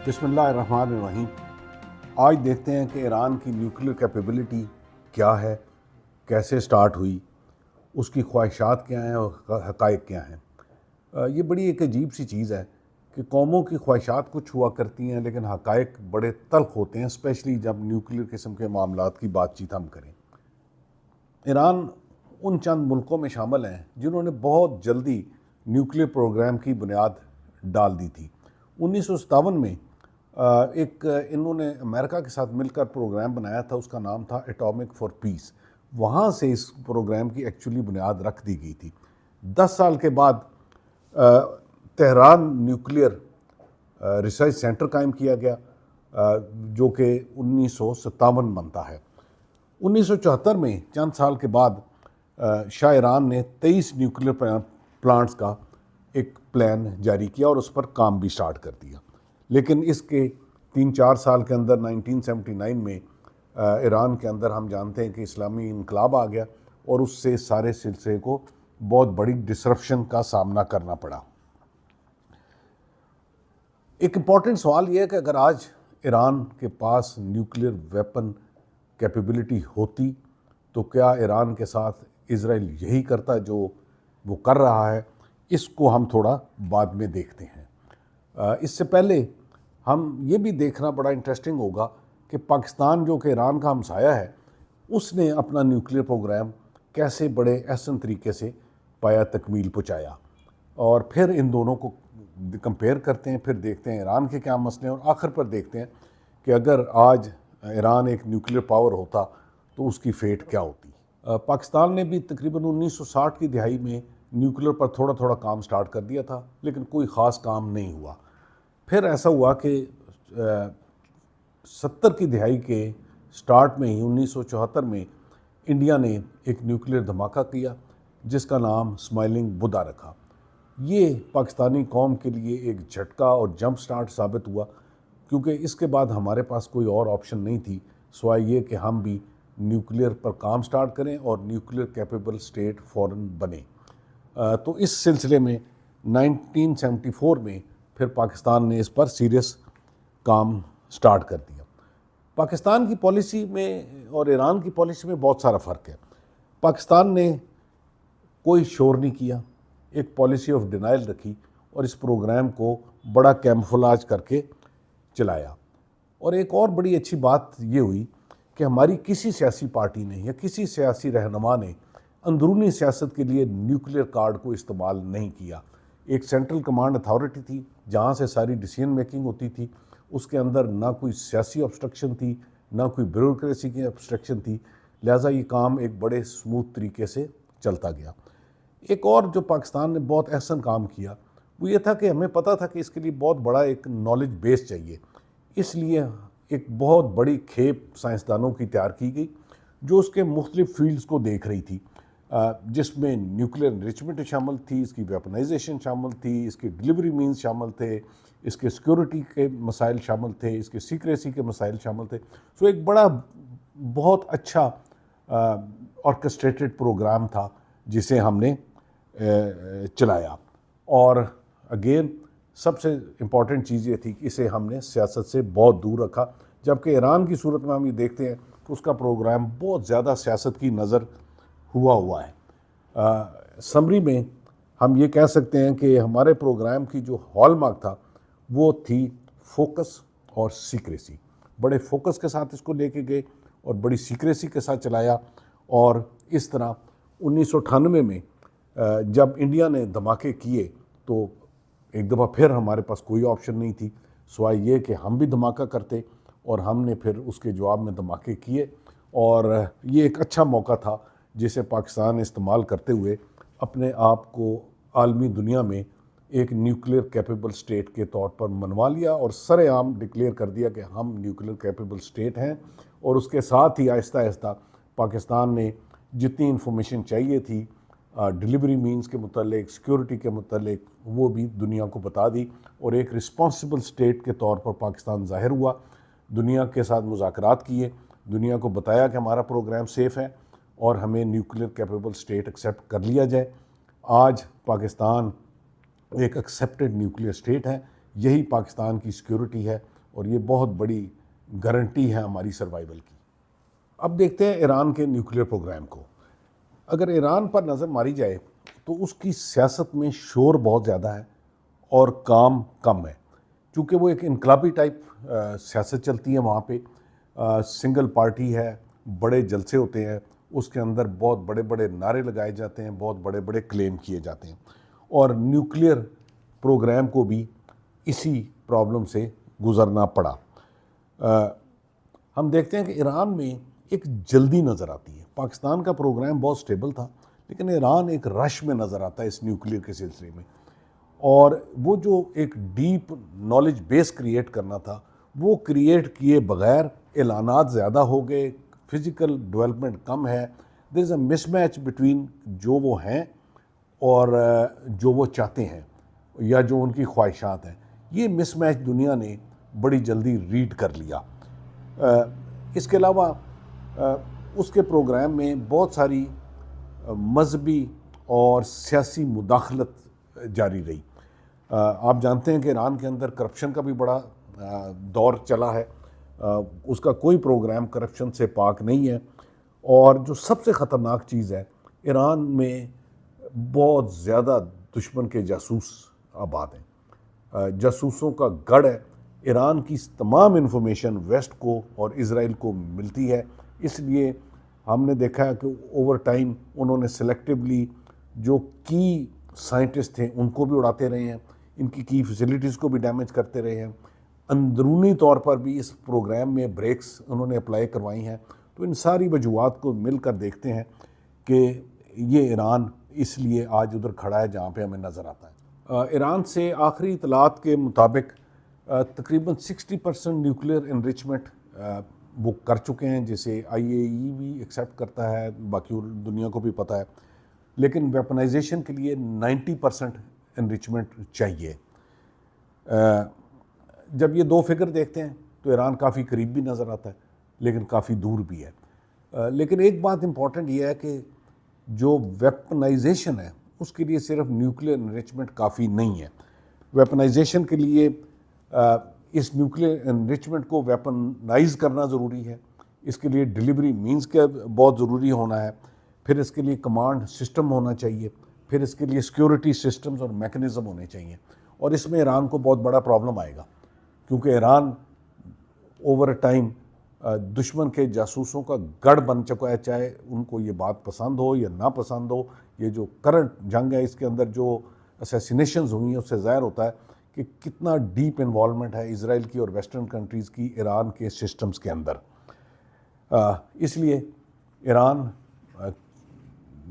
بسم اللہ الرحمن الرحیم۔ آج دیکھتے ہیں کہ ایران کی نیوکلیر کیپیبلٹی کیا ہے، کیسے سٹارٹ ہوئی، اس کی خواہشات کیا ہیں اور حقائق کیا ہیں۔ یہ بڑی ایک عجیب سی چیز ہے کہ قوموں کی خواہشات کچھ ہوا کرتی ہیں لیکن حقائق بڑے تلخ ہوتے ہیں، اسپیشلی جب نیوکلیر قسم کے معاملات کی بات چیت ہم کریں۔ ایران ان چند ملکوں میں شامل ہیں جنہوں نے بہت جلدی نیوکلیر پروگرام کی بنیاد ڈال دی تھی۔ 1957 میں ایک انہوں نے امریکہ کے ساتھ مل کر پروگرام بنایا تھا، اس کا نام تھا ایٹامک فار پیس۔ وہاں سے اس پروگرام کی ایکچولی بنیاد رکھ دی گئی تھی۔ 10 سال کے بعد تہران نیوکلیر ریسرچ سینٹر قائم کیا گیا، جو کہ 1957 بنتا ہے۔ 1974 میں چند سال کے بعد شاہ ایران نے 23 نیوکلیر پلانٹس کا ایک پلان جاری کیا اور اس پر کام بھی سٹارٹ کر دیا۔ لیکن اس کے 3-4 سال کے اندر 1979 میں ایران کے اندر ہم جانتے ہیں کہ اسلامی انقلاب آ گیا اور اس سے سارے سلسلے کو بہت بڑی ڈسرپشن کا سامنا کرنا پڑا۔ ایک امپورٹنٹ سوال یہ ہے کہ اگر آج ایران کے پاس نیوکلیر ویپن کیپیبلٹی ہوتی تو کیا ایران کے ساتھ اسرائیل یہی کرتا جو وہ کر رہا ہے؟ اس کو ہم تھوڑا بعد میں دیکھتے ہیں۔ اس سے پہلے ہم یہ بھی دیکھنا بڑا انٹرسٹنگ ہوگا کہ پاکستان جو کہ ایران کا ہمسایہ ہے، اس نے اپنا نیوکلیر پروگرام کیسے بڑے احسن طریقے سے پایا تکمیل پہنچایا، اور پھر ان دونوں کو کمپیئر کرتے ہیں، پھر دیکھتے ہیں ایران کے کیا مسئلے ہیں، اور آخر پر دیکھتے ہیں کہ اگر آج ایران ایک نیوکلیر پاور ہوتا تو اس کی فیٹ کیا ہوتی۔ پاکستان نے بھی تقریباً 1960 کی دہائی میں نیوکلیر پر تھوڑا تھوڑا کام سٹارٹ کر دیا تھا، لیکن کوئی خاص کام نہیں ہوا۔ پھر ایسا ہوا کہ 70 کی دہائی کے سٹارٹ میں ہی 1974 میں انڈیا نے ایک نیوکلیر دھماکہ کیا جس کا نام اسمائلنگ بدھا رکھا۔ یہ پاکستانی قوم کے لیے ایک جھٹکا اور جمپ سٹارٹ ثابت ہوا، کیونکہ اس کے بعد ہمارے پاس کوئی اور آپشن نہیں تھی سوائے یہ کہ ہم بھی نیوکلیر پر کام سٹارٹ کریں اور نیوکلیر کیپیبل سٹیٹ فوراً بنے۔ تو اس سلسلے میں 1974 میں پھر پاکستان نے اس پر سیریس کام سٹارٹ کر دیا۔ پاکستان کی پالیسی میں اور ایران کی پالیسی میں بہت سارا فرق ہے۔ پاکستان نے کوئی شور نہیں کیا، ایک پالیسی آف ڈینائل رکھی اور اس پروگرام کو بڑا کیموفلاج کر کے چلایا۔ اور ایک اور بڑی اچھی بات یہ ہوئی کہ ہماری کسی سیاسی پارٹی نے یا کسی سیاسی رہنما نے اندرونی سیاست کے لیے نیوکلیر کارڈ کو استعمال نہیں کیا۔ ایک سینٹرل کمانڈ اتھارٹی تھی جہاں سے ساری ڈیسیژن میکنگ ہوتی تھی، اس کے اندر نہ کوئی سیاسی obstruction تھی، نہ کوئی بیوروکریسی کی obstruction تھی، لہٰذا یہ کام ایک بڑے سموتھ طریقے سے چلتا گیا۔ ایک اور جو پاکستان نے بہت احسن کام کیا وہ یہ تھا کہ ہمیں پتہ تھا کہ اس کے لیے بہت بڑا ایک نالج بیس چاہیے، اس لیے ایک بہت بڑی کھیپ سائنسدانوں کی تیار کی گئی جو اس کے مختلف فیلڈز کو دیکھ رہی تھی، جس میں نیوکلیر انریچمنٹ شامل تھی، اس کی ویپنائزیشن شامل تھی، اس کے ڈیلیوری مینز شامل تھے، اس کے سیکیورٹی کے مسائل شامل تھے، اس کے سیکریسی کے مسائل شامل تھے۔ سو ایک بڑا بہت اچھا آرکسٹریٹڈ پروگرام تھا جسے ہم نے چلایا، اور اگین سب سے امپورٹنٹ چیز یہ تھی کہ اسے ہم نے سیاست سے بہت دور رکھا، جبکہ ایران کی صورت میں ہم یہ دیکھتے ہیں کہ اس کا پروگرام بہت زیادہ سیاست کی نظر ہوا ہے۔ سمری میں ہم یہ کہہ سکتے ہیں کہ ہمارے پروگرام کی جو ہال مارک تھا وہ تھی فوکس اور سیکریسی۔ بڑے فوکس کے ساتھ اس کو لے کے گئے اور بڑی سیکریسی کے ساتھ چلایا، اور اس طرح 1998 میں جب انڈیا نے دھماکے کیے تو ایک دفعہ پھر ہمارے پاس کوئی آپشن نہیں تھی سوائے یہ کہ ہم بھی دھماکہ کرتے، اور ہم نے پھر اس کے جواب میں دھماکے کیے، اور یہ ایک اچھا موقع تھا جسے پاکستان استعمال کرتے ہوئے اپنے آپ کو عالمی دنیا میں ایک نیوکلیر کیپیبل سٹیٹ کے طور پر منوا لیا اور سر عام ڈکلیئر کر دیا کہ ہم نیوکلیر کیپیبل سٹیٹ ہیں۔ اور اس کے ساتھ ہی آہستہ آہستہ پاکستان نے جتنی انفارمیشن چاہیے تھی ڈیلیوری مینز کے متعلق، سیکیورٹی کے متعلق، وہ بھی دنیا کو بتا دی، اور ایک رسپانسبل سٹیٹ کے طور پر پاکستان ظاہر ہوا، دنیا کے ساتھ مذاکرات کیے، دنیا کو بتایا کہ ہمارا پروگرام سیف ہے اور ہمیں نیوکلیر کیپیبل سٹیٹ ایکسیپٹ کر لیا جائے۔ آج پاکستان ایک ایکسیپٹڈ نیوکلیر سٹیٹ ہے، یہی پاکستان کی سیکیورٹی ہے، اور یہ بہت بڑی گارنٹی ہے ہماری سروائیول کی۔ اب دیکھتے ہیں ایران کے نیوکلیر پروگرام کو۔ اگر ایران پر نظر ماری جائے تو اس کی سیاست میں شور بہت زیادہ ہے اور کام کم ہے، چونکہ وہ ایک انقلابی ٹائپ سیاست چلتی ہے وہاں پہ، سنگل پارٹی ہے، بڑے جلسے ہوتے ہیں، اس کے اندر بہت بڑے بڑے نعرے لگائے جاتے ہیں، بہت بڑے بڑے کلیم کیے جاتے ہیں، اور نیوکلیر پروگرام کو بھی اسی پرابلم سے گزرنا پڑا۔ ہم دیکھتے ہیں کہ ایران میں ایک جلدی نظر آتی ہے۔ پاکستان کا پروگرام بہت سٹیبل تھا، لیکن ایران ایک رش میں نظر آتا ہے اس نیوکلیر کے سلسلے میں، اور وہ جو ایک ڈیپ نالج بیس کریٹ کرنا تھا وہ کریٹ کیے بغیر اعلانات زیادہ ہو گئے، فزیکل ڈیولپمنٹ کم ہے، دیر از اے مس میچ بٹوین جو وہ ہیں اور جو وہ چاہتے ہیں یا جو ان کی خواہشات ہیں۔ یہ مس میچ دنیا نے بڑی جلدی ریڈ کر لیا۔ اس کے علاوہ اس کے پروگرام میں بہت ساری مذہبی اور سیاسی مداخلت جاری رہی۔ آپ جانتے ہیں کہ ایران کے اندر کرپشن کا بھی بڑا دور چلا ہے، اس کا کوئی پروگرام کرپشن سے پاک نہیں ہے، اور جو سب سے خطرناک چیز ہے، ایران میں بہت زیادہ دشمن کے جاسوس آباد ہیں، جاسوسوں کا گڑھ ہے۔ ایران کی تمام انفارمیشن ویسٹ کو اور اسرائیل کو ملتی ہے، اس لیے ہم نے دیکھا ہے کہ اوور ٹائم انہوں نے سلیکٹیولی جو کی سائنٹسٹ تھے ان کو بھی اڑاتے رہے ہیں، ان کی فیسلٹیز کو بھی ڈیمیج کرتے رہے ہیں، اندرونی طور پر بھی اس پروگرام میں بریکس انہوں نے اپلائی کروائی ہیں۔ تو ان ساری وجوہات کو مل کر دیکھتے ہیں کہ یہ ایران اس لیے آج ادھر کھڑا ہے جہاں پہ ہمیں نظر آتا ہے۔ ایران سے آخری اطلاعات کے مطابق تقریباً 60% نیوکلیر انریچمنٹ وہ کر چکے ہیں، جسے IAEA بھی ایکسیپٹ کرتا ہے، باقی دنیا کو بھی پتہ ہے، لیکن ویپنائزیشن کے لیے 90% انریچمنٹ چاہیے۔ جب یہ دو فگر دیکھتے ہیں تو ایران کافی قریب بھی نظر آتا ہے لیکن کافی دور بھی ہے۔ لیکن ایک بات امپورٹنٹ یہ ہے کہ جو ویپنائزیشن ہے اس کے لیے صرف نیوکلیر انریچمنٹ کافی نہیں ہے۔ ویپنائزیشن کے لیے اس نیوکلیر انریچمنٹ کو ویپنائز کرنا ضروری ہے، اس کے لیے ڈیلیوری مینز کا بہت ضروری ہونا ہے، پھر اس کے لیے کمانڈ سسٹم ہونا چاہیے، پھر اس کے لیے سیکیورٹی سسٹمز اور میکنزم ہونے چاہیے، اور اس میں ایران کو بہت بڑا پرابلم آئے گا، کیونکہ ایران اوور ٹائم دشمن کے جاسوسوں کا گڑھ بن چکا ہے، چاہے ان کو یہ بات پسند ہو یا نہ پسند ہو۔ یہ جو کرنٹ جنگ ہے اس کے اندر جو اسیسینیشنز ہوئی ہیں اس سے ظاہر ہوتا ہے کہ کتنا ڈیپ انوالومنٹ ہے اسرائیل کی اور ویسٹرن کنٹریز کی ایران کے سسٹمز کے اندر۔ اس لیے ایران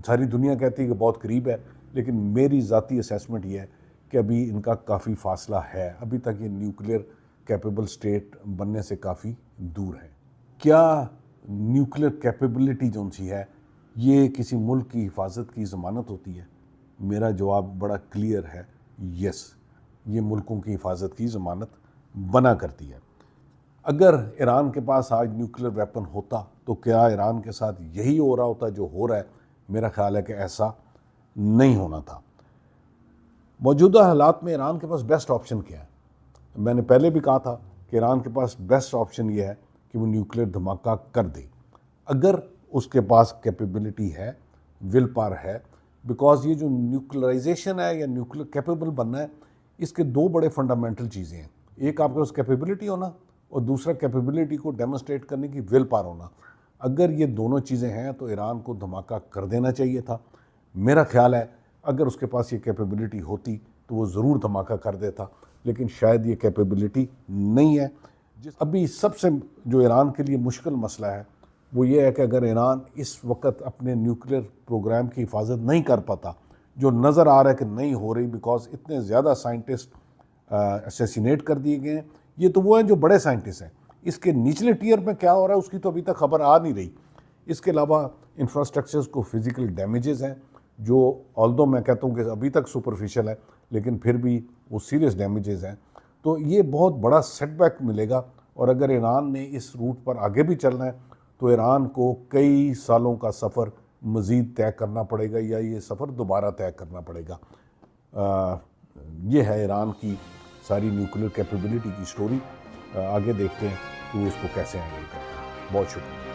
ساری دنیا کہتی ہے کہ بہت قریب ہے، لیکن میری ذاتی اسیسمنٹ یہ ہے کہ ابھی ان کا کافی فاصلہ ہے، ابھی تک یہ نیوکلیر کیپیبل سٹیٹ بننے سے کافی دور ہے۔ کیا نیوکلیر کیپیبلٹی جو سی ہے یہ کسی ملک کی حفاظت کی ضمانت ہوتی ہے؟ میرا جواب بڑا کلیئر ہے، یس، یہ ملکوں کی حفاظت کی ضمانت بنا کرتی ہے۔ اگر ایران کے پاس آج نیوکلیر ویپن ہوتا تو کیا ایران کے ساتھ یہی ہو رہا ہوتا جو ہو رہا ہے؟ میرا خیال ہے کہ ایسا نہیں ہونا تھا۔ موجودہ حالات میں ایران کے پاس بیسٹ آپشن کیا ہے؟ میں نے پہلے بھی کہا تھا کہ ایران کے پاس بیسٹ آپشن یہ ہے کہ وہ نیوکلیر دھماکہ کر دے، اگر اس کے پاس کیپیبلٹی ہے، ول پاور ہے، بیکاز یہ جو نیوکلرائزیشن ہے یا نیوکلیر کیپیبل بننا ہے، اس کے دو بڑے فنڈامنٹل چیزیں ہیں، ایک آپ کے پاس کیپیبلٹی ہونا اور دوسرا کیپیبلٹی کو ڈیمونسٹریٹ کرنے کی ول پاور ہونا۔ اگر یہ دونوں چیزیں ہیں تو ایران کو دھماکہ کر دینا چاہیے تھا۔ میرا خیال ہے اگر اس کے پاس یہ کیپیبلٹی ہوتی تو وہ ضرور دھماکہ کر دیتا، لیکن شاید یہ کیپیبلٹی نہیں ہے۔ ابھی سب سے جو ایران کے لیے مشکل مسئلہ ہے وہ یہ ہے کہ اگر ایران اس وقت اپنے نیوکلیر پروگرام کی حفاظت نہیں کر پاتا، جو نظر آ رہا ہے کہ نہیں ہو رہی، بیکاز اتنے زیادہ سائنٹسٹ اسیسینیٹ کر دیے گئے ہیں۔ یہ تو وہ ہیں جو بڑے سائنٹسٹ ہیں، اس کے نچلے ٹیئر میں کیا ہو رہا ہے اس کی تو ابھی تک خبر آ نہیں رہی۔ اس کے علاوہ انفراسٹرکچرز کو فزیکل ڈیمیجز ہیں جو آلدو میں کہتا ہوں کہ ابھی تک سپرفیشل ہے، لیکن پھر بھی وہ سیریس ڈیمیجز ہیں۔ تو یہ بہت بڑا سیٹ بیک ملے گا، اور اگر ایران نے اس روٹ پر آگے بھی چلنا ہے تو ایران کو کئی سالوں کا سفر مزید طے کرنا پڑے گا، یا یہ سفر دوبارہ طے کرنا پڑے گا۔ یہ ہے ایران کی ساری نیوکلیر کیپیبلٹی کی سٹوری۔ آگے دیکھتے ہیں کہ وہ اس کو کیسے ہینڈل کرتا ہے۔ بہت شکریہ۔